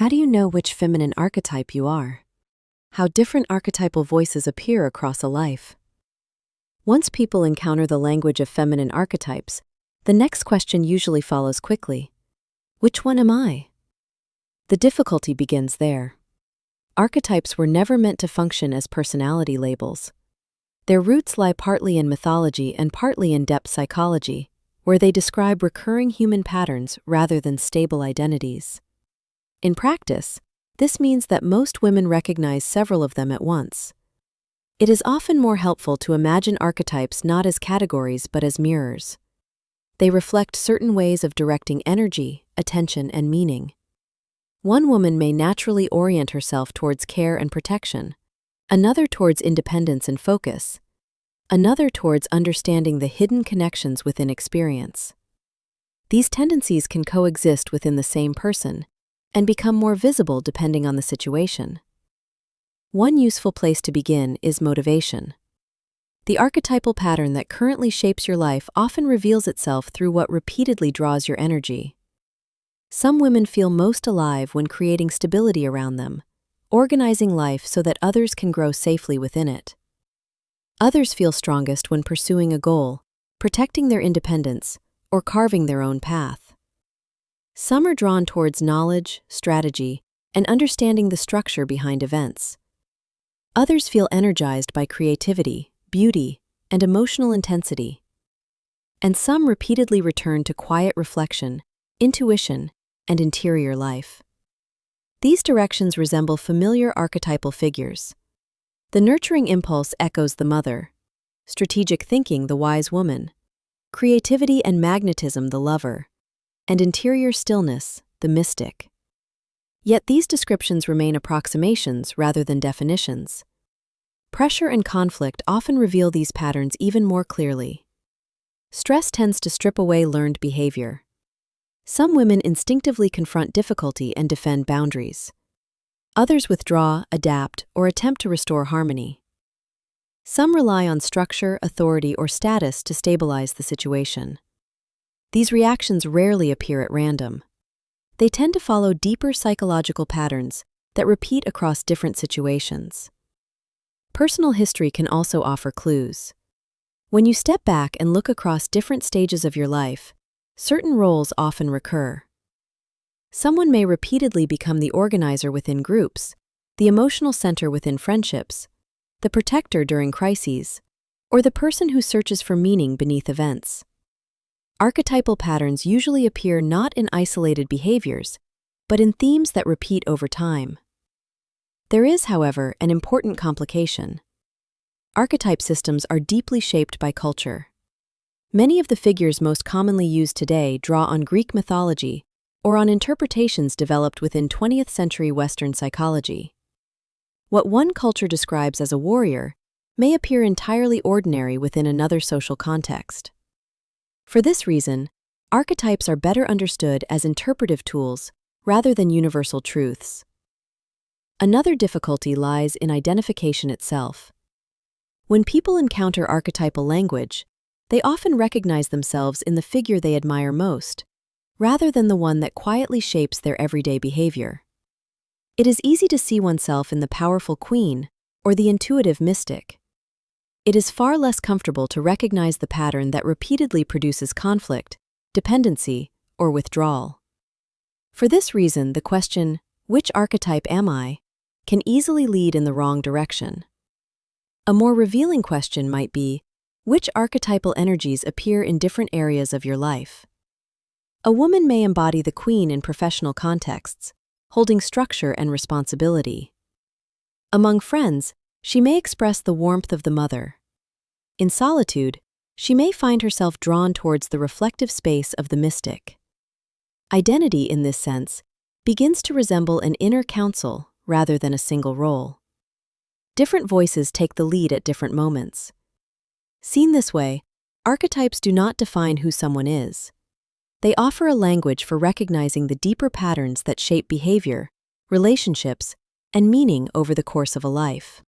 How do you know which feminine archetype you are? How different archetypal voices appear across a life. Once people encounter the language of feminine archetypes, the next question usually follows quickly. Which one am I? The difficulty begins there. Archetypes were never meant to function as personality labels. Their roots lie partly in mythology and partly in depth psychology, where they describe recurring human patterns rather than stable identities. In practice, this means that most women recognize several of them at once. It is often more helpful to imagine archetypes not as categories but as mirrors. They reflect certain ways of directing energy, attention, and meaning. One woman may naturally orient herself towards care and protection, another towards independence and focus, another towards understanding the hidden connections within experience. These tendencies can coexist within the same person and become more visible depending on the situation. One useful place to begin is motivation. The archetypal pattern that currently shapes your life often reveals itself through what repeatedly draws your energy. Some women feel most alive when creating stability around them, organizing life so that others can grow safely within it. Others feel strongest when pursuing a goal, protecting their independence, or carving their own path. Some are drawn towards knowledge, strategy, and understanding the structure behind events. Others feel energized by creativity, beauty, and emotional intensity. And some repeatedly return to quiet reflection, intuition, and interior life. These directions resemble familiar archetypal figures. The nurturing impulse echoes the mother, strategic thinking the wise woman, creativity and magnetism the lover, and interior stillness the mystic. Yet these descriptions remain approximations rather than definitions. Pressure and conflict often reveal these patterns even more clearly. Stress tends to strip away learned behavior. Some women instinctively confront difficulty and defend boundaries. Others withdraw, adapt, or attempt to restore harmony. Some rely on structure, authority, or status to stabilize the situation. These reactions rarely appear at random. They tend to follow deeper psychological patterns that repeat across different situations. Personal history can also offer clues. When you step back and look across different stages of your life, certain roles often recur. Someone may repeatedly become the organizer within groups, the emotional center within friendships, the protector during crises, or the person who searches for meaning beneath events. Archetypal patterns usually appear not in isolated behaviors, but in themes that repeat over time. There is, however, an important complication. Archetype systems are deeply shaped by culture. Many of the figures most commonly used today draw on Greek mythology or on interpretations developed within 20th century Western psychology. What one culture describes as a warrior may appear entirely ordinary within another social context. For this reason, archetypes are better understood as interpretive tools rather than universal truths. Another difficulty lies in identification itself. When people encounter archetypal language, they often recognize themselves in the figure they admire most, rather than the one that quietly shapes their everyday behavior. It is easy to see oneself in the powerful queen or the intuitive mystic. It is far less comfortable to recognize the pattern that repeatedly produces conflict, dependency, or withdrawal. For this reason, the question, "Which archetype am I?" can easily lead in the wrong direction. A more revealing question might be, which archetypal energies appear in different areas of your life? A woman may embody the queen in professional contexts, holding structure and responsibility. Among friends, she may express the warmth of the mother. In solitude, she may find herself drawn towards the reflective space of the mystic. Identity, in this sense, begins to resemble an inner council rather than a single role. Different voices take the lead at different moments. Seen this way, archetypes do not define who someone is. They offer a language for recognizing the deeper patterns that shape behavior, relationships, and meaning over the course of a life.